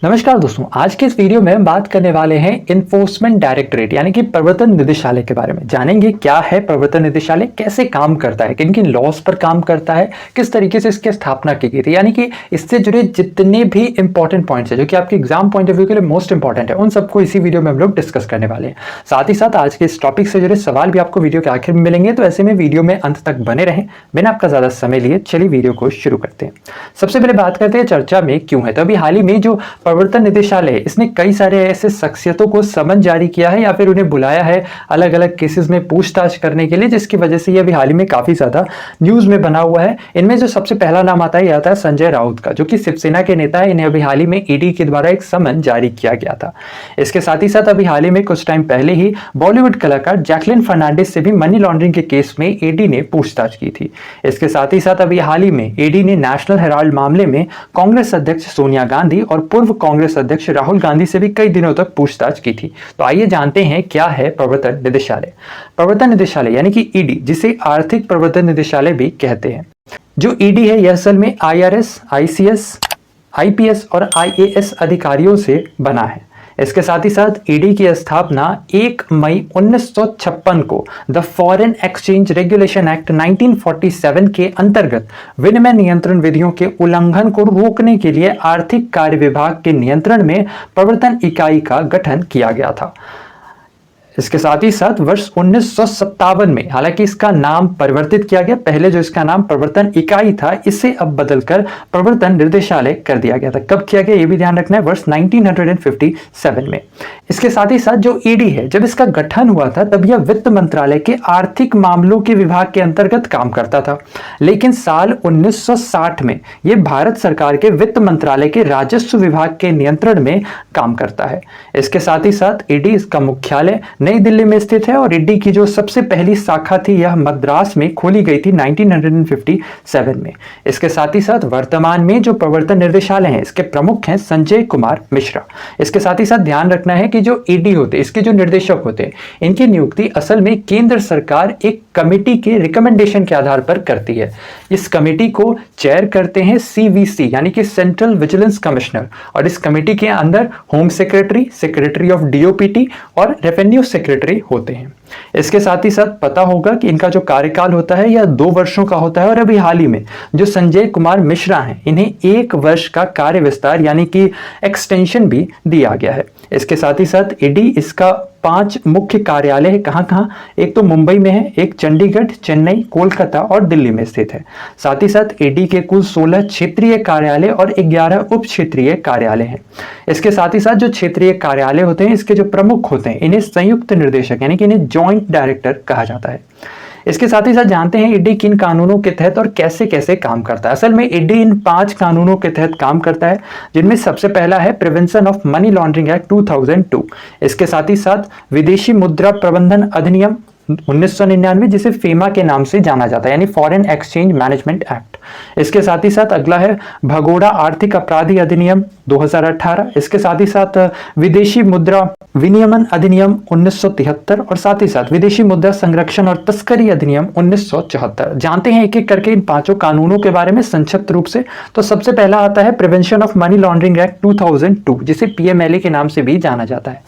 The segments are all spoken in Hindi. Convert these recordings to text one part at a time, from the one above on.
नमस्कार दोस्तों, आज के इस वीडियो में हम बात करने वाले हैं इन्फोर्समेंट डायरेक्टरेट यानी कि प्रवर्तन निदेशालय के बारे में। जानेंगे क्या है प्रवर्तन निदेशालय, कैसे काम करता है, किन किन लॉज पर काम करता है, किस तरीके से इसकी स्थापना की गई थी, यानी कि इससे जुड़े जितने भी इंपॉर्टेंट पॉइंट्स है जो कि आपके एग्जाम पॉइंट ऑफ व्यू के लिए मोस्ट इंपॉर्टेंट है, उन सबको इसी वीडियो में हम लोग डिस्कस करने वाले हैं। साथ ही साथ आज के इस टॉपिक से जुड़े सवाल भी आपको वीडियो के आखिर में मिलेंगे, तो ऐसे में वीडियो में अंत तक बने रहें। बिना आपका ज्यादा समय लिए चलिए वीडियो को शुरू करते हैं। सबसे पहले बात करते हैं चर्चा में क्यों है। तो अभी हाल ही में जो प्रवर्तन निदेशालय इसने कई सारे ऐसे शख्सियतों को समन जारी किया है या फिर उन्हें बुलाया है अलग अलग केसेस में पूछताछ करने के लिए, जिसकी वजह से ये अभी हाल ही में काफी ज्यादा न्यूज में बना हुआ है। इनमें जो सबसे पहला नाम आता है यह आता है संजय राउत का, जो कि शिवसेना के नेता है। इन्हें अभी हाल ही में ईडी के द्वारा एक समन जारी किया गया था। इसके साथ ही साथ अभी हाल ही में कुछ टाइम पहले ही बॉलीवुड कलाकार जैकलिन फर्नांडिस से भी मनी लॉन्ड्रिंग के केस में ईडी ने पूछताछ की थी। इसके साथ ही साथ अभी हाल ही में ईडी ने नेशनल हेराल्ड मामले में कांग्रेस अध्यक्ष सोनिया गांधी और पूर्व कांग्रेस अध्यक्ष राहुल गांधी से भी कई दिनों तक पूछताछ की थी। तो आइए जानते हैं क्या है प्रवर्तन निदेशालय। प्रवर्तन निदेशालय यानी कि ईडी, जिसे आर्थिक प्रवर्तन निदेशालय भी कहते हैं। जो ईडी है यह असल में आईआरएस, आईसीएस, आईपीएस और आईएएस अधिकारियों से बना है। इसके साथ ही साथ ईडी की स्थापना 1 मई 1956 को the foreign exchange regulation act 1947 के अंतर्गत विनिमय नियंत्रण विधियों के उल्लंघन को रोकने के लिए आर्थिक कार्य विभाग के नियंत्रण में प्रवर्तन इकाई का गठन किया गया था। इसके साथ ही साथ वर्ष 1957 में हालांकि इसका नाम परिवर्तित किया गया। पहले जो इसका नाम प्रवर्तन इकाई था, इसे अब बदलकर प्रवर्तन निर्देशालय कर दिया गया था। कब किया गया ये भी ध्यान रखना है, वर्ष 1957 में। इसके साथ ही साथ जो ईडी है, जब इसका गठन हुआ था तब यह वित्त मंत्रालय के आर्थिक मामलों के विभाग के अंतर्गत काम करता था, लेकिन साल 1960 में यह भारत सरकार के वित्त मंत्रालय के राजस्व विभाग के नियंत्रण में काम करता है। इसके साथ ही साथ ईडी, इसका मुख्यालय नई दिल्ली में स्थित है और ईडी की जो सबसे पहली शाखा थी यह मद्रास में खोली गई थी 1957 में। इसके साथ ही साथ वर्तमान में जो प्रवर्तन निर्देशालय है इसके प्रमुख हैं संजय कुमार मिश्रा। इसके साथ ही साथ ध्यान रखना है कि जो ईडी होते, इसके जो निर्देशक होते हैं, इनकी नियुक्ति असल में केंद्र सरकार एक कमेटी के रिकमेंडेशन के आधार पर करती है। इस कमेटी को चेयर करते हैं सीवीसी यानी कि सेंट्रल विजिलेंस कमिश्नर, और इस कमेटी के अंदर home secretary, secretary of DOPT और रेवेन्यू सेक्रेटरी होते हैं। इसके साथ ही साथ पता होगा कि इनका जो कार्यकाल होता है यह 2 वर्षों का होता है, और अभी हाल ही में जो संजय कुमार मिश्रा हैं इन्हें 1 वर्ष का कार्य विस्तार यानी कि एक्सटेंशन भी दिया गया है। इसके साथ ही साथ ईडी, इसका 5 मुख्य कार्यालय है। कहां कहां? एक तो मुंबई में है, एक चंडीगढ़, चेन्नई, कोलकाता और दिल्ली में स्थित है। साथ ही साथ ईडी के कुल 16 क्षेत्रीय कार्यालय और 11 उप क्षेत्रीय कार्यालय हैं। इसके साथ ही साथ जो क्षेत्रीय कार्यालय होते हैं इसके जो प्रमुख होते हैं इन्हें संयुक्त निर्देशक यानी कि इन्हें जॉइंट डायरेक्टर कहा जाता है। इसके साथ ही साथ जानते हैं ईडी किन कानूनों के तहत और कैसे कैसे काम करता है। असल में ईडी इन 5 कानूनों के तहत काम करता है, जिनमें सबसे पहला है prevention of money laundering act 2002। इसके साथ ही साथ विदेशी मुद्रा प्रबंधन अधिनियम 1999, जिसे फेमा के नाम से जाना जाता है यानी फॉरेन एक्सचेंज मैनेजमेंट एक्ट। इसके साथ ही साथ अगला है भगोड़ा आर्थिक अपराधी अधिनियम 2018। इसके साथ ही साथ विदेशी मुद्रा विनियमन अधिनियम 1973 और साथ ही साथ विदेशी मुद्रा संरक्षण और तस्करी अधिनियम 1974। जानते हैं एक एक करके इन 5 कानूनों के बारे में संक्षिप्त रूप से। तो सबसे पहला आता है prevention of money laundering act 2002, जिसे पीएमएलए के नाम से भी जाना जाता है।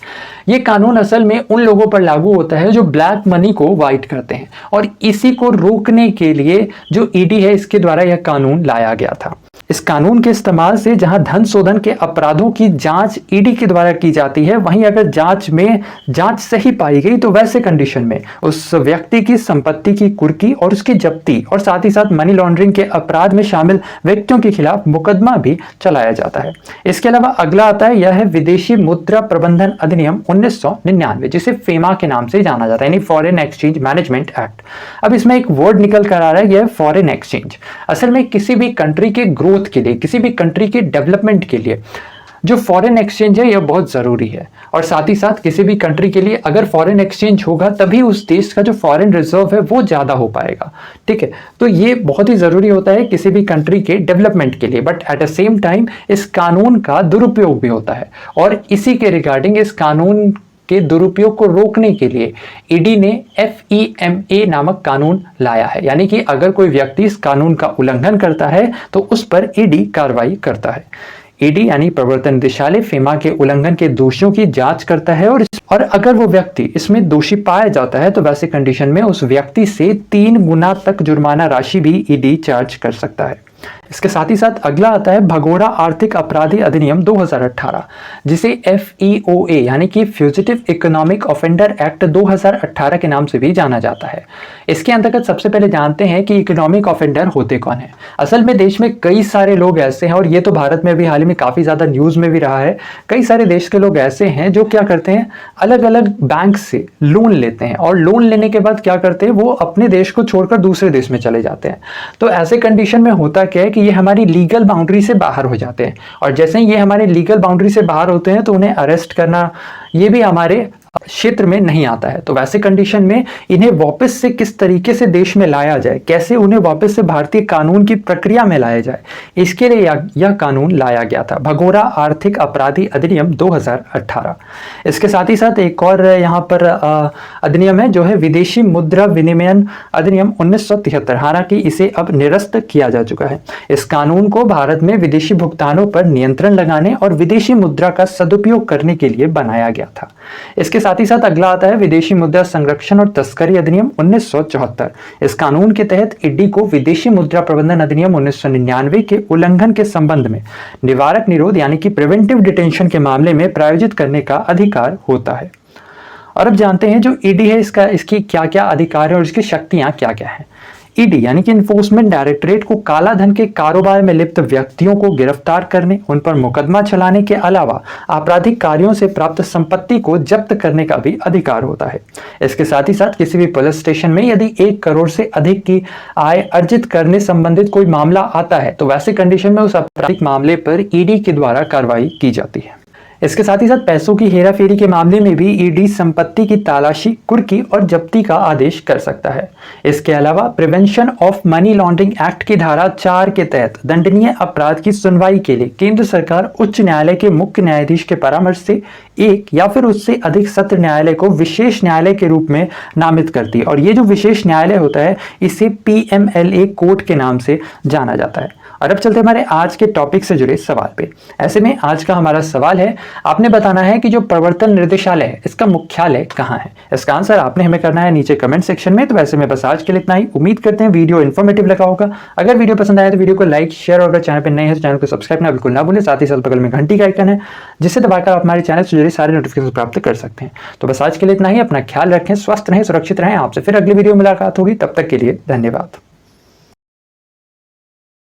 यह कानून असल में उन लोगों पर लागू होता है जो ब्लैक मनी को वाइट करते हैं, और इसी को रोकने के लिए जो ईडी है इसके द्वारा यह कानून लाया गया था। इस कानून के इस्तेमाल से जहां धन शोधन के अपराधों की जांच ईडी के द्वारा की जाती है, वहीं अगर जांच सही पाई गई तो वैसे कंडीशन में उस व्यक्ति की संपत्ति की कुर्की और उसकी जब्ती और साथ ही साथ मनी लॉन्ड्रिंग के अपराध में शामिल व्यक्तियों के खिलाफ मुकदमा भी चलाया जाता है। इसके अलावा अगला आता है, यह है विदेशी मुद्रा प्रबंधन अधिनियम 1999, जिसे फेमा के नाम से जाना जाता है यानी फॉरेन एक्सचेंज मैनेजमेंट एक्ट। अब इसमें एक वर्ड निकल कर आ रहा है, यह फॉरेन एक्सचेंज। असल में किसी भी कंट्री के ग्रोथ के लिए, किसी भी कंट्री के डेवलपमेंट के लिए जो फॉरेन एक्सचेंज है यह बहुत जरूरी है, और साथ ही साथ किसी भी कंट्री के लिए अगर फॉरेन एक्सचेंज होगा तभी उस देश का जो फॉरेन रिजर्व है वो ज्यादा हो पाएगा। ठीक है, तो ये बहुत ही जरूरी होता है किसी भी कंट्री के डेवलपमेंट के लिए। But at the same time इस कानून का दुरुपयोग भी होता है, और इसी के रिगार्डिंग इस कानून के दुरुपयोग को रोकने के लिए ईडी ने FEMA नामक कानून लाया है, यानी कि अगर कोई व्यक्ति इस कानून का उल्लंघन करता है तो उस पर ईडी कार्रवाई करता है। ईडी यानी प्रवर्तन निदेशालय फेमा के उल्लंघन के दोषियों की जांच करता है और अगर वो व्यक्ति इसमें दोषी पाया जाता है तो वैसे कंडीशन में उस व्यक्ति से 3 गुना तक जुर्माना राशि भी ईडी चार्ज कर सकता है। इसके साथ ही साथ अगला आता है भगोड़ा आर्थिक अपराधी अधिनियम 2018, जिसे FEOA यानी कि फ्यूजिटिव इकोनॉमिक ऑफेंडर एक्ट 2018 के नाम से भी जाना जाता है। इसके अंतर्गत सबसे पहले जानते हैं कि इकोनॉमिक ऑफेंडर होते कौन है। असल में देश में कई सारे लोग ऐसे हैं, और ये तो भारत में भी हाल ही में काफी ज्यादा न्यूज में भी रहा है। कई सारे देश के लोग ऐसे हैं जो क्या करते हैं, अलग अलग बैंक से लोन लेते हैं और लोन लेने के बाद क्या करते हैं, वो अपने देश को छोड़कर दूसरे देश में चले जाते हैं। तो ऐसे कंडीशन में होता क्या है कि ये हमारी लीगल बाउंड्री से बाहर हो जाते हैं, और जैसे ही ये हमारे लीगल बाउंड्री से बाहर होते हैं तो उन्हें अरेस्ट करना ये भी हमारे क्षेत्र में नहीं आता है। तो वैसे कंडीशन में इन्हें वापस से किस तरीके से देश में लाया जाए, कैसे उन्हें वापस से भारतीय कानून की प्रक्रिया में लाया जाए, इसके लिए यह कानून लाया गया था, भगोड़ा आर्थिक अपराधी अधिनियम 2018। इसके साथ ही साथ एक और यहाँ पर अधिनियम है जो है विदेशी मुद्रा विनिमयन अधिनियम 1973। हालांकि इसे अब निरस्त किया जा चुका है। इस कानून को भारत में विदेशी भुगतानों पर नियंत्रण लगाने और विदेशी मुद्रा का सदुपयोग करने के लिए बनाया गया था। इसके साथ ही साथ अगला आता है विदेशी मुद्रा संरक्षण और तस्करी अधिनियम 1974। इस कानून के तहत ईडी को विदेशी मुद्रा प्रबंधन अधिनियम 1999 के उल्लंघन के संबंध में निवारक निरोध यानी कि प्रिवेंटिव डिटेंशन के मामले में प्रायोजित करने का अधिकार होता है। और अब जानते हैं जो ईडी है इसकी क्या क्या अधिकार है और इसकी शक्तियां क्या क्या है। ईडी यानी कि इन्फोर्समेंट डायरेक्टरेट को काला धन के कारोबार में लिप्त व्यक्तियों को गिरफ्तार करने, उन पर मुकदमा चलाने के अलावा आपराधिक कार्यों से प्राप्त संपत्ति को जब्त करने का भी अधिकार होता है। इसके साथ ही साथ किसी भी पुलिस स्टेशन में यदि 1 करोड़ से अधिक की आय अर्जित करने संबंधित कोई मामला आता है तो वैसे कंडीशन में उस आपराधिक मामले पर ईडी के द्वारा कार्रवाई की जाती है। इसके साथ ही साथ पैसों की हेराफेरी के मामले में भी ईडी संपत्ति की तलाशी, कुर्की और जब्ती का आदेश कर सकता है। इसके अलावा prevention of money laundering act की धारा 4 के तहत दंडनीय अपराध की सुनवाई के लिए केंद्र सरकार उच्च न्यायालय के मुख्य न्यायाधीश के परामर्श से एक या फिर उससे अधिक सत्र न्यायालय को विशेष न्यायालय के रूप में नामित करती है, और ये जो विशेष न्यायालय होता है इसे PMLA कोर्ट के नाम से जाना जाता है। और अब चलते हमारे आज के टॉपिक से जुड़े सवाल पे। ऐसे में आज का हमारा सवाल है, आपने बताना है कि जो प्रवर्तन निदेशालय है इसका मुख्यालय कहाँ है। इसका आंसर आपने हमें करना है नीचे कमेंट सेक्शन में। तो वैसे में बस आज के लिए इतना ही। उम्मीद करते हैं वीडियो इन्फॉर्मेटिव लगा होगा। अगर वीडियो पसंद आया तो वीडियो को लाइक, शेयर, और अगर चैनल पर नए हैं तो चैनल को सब्सक्राइब करना बिल्कुल ना भूलें। साथ ही साथ बगल में घंटी का आइकन है जिससे दबाकर आप हमारे चैनल से जुड़े सारे नोटिफिकेशन प्राप्त कर सकते हैं। तो बस आज के लिए इतना ही। अपना ख्याल रखें, स्वस्थ रहें, सुरक्षित रहें। आपसे फिर अगली वीडियो मुलाकात होगी। तब तक के लिए धन्यवाद।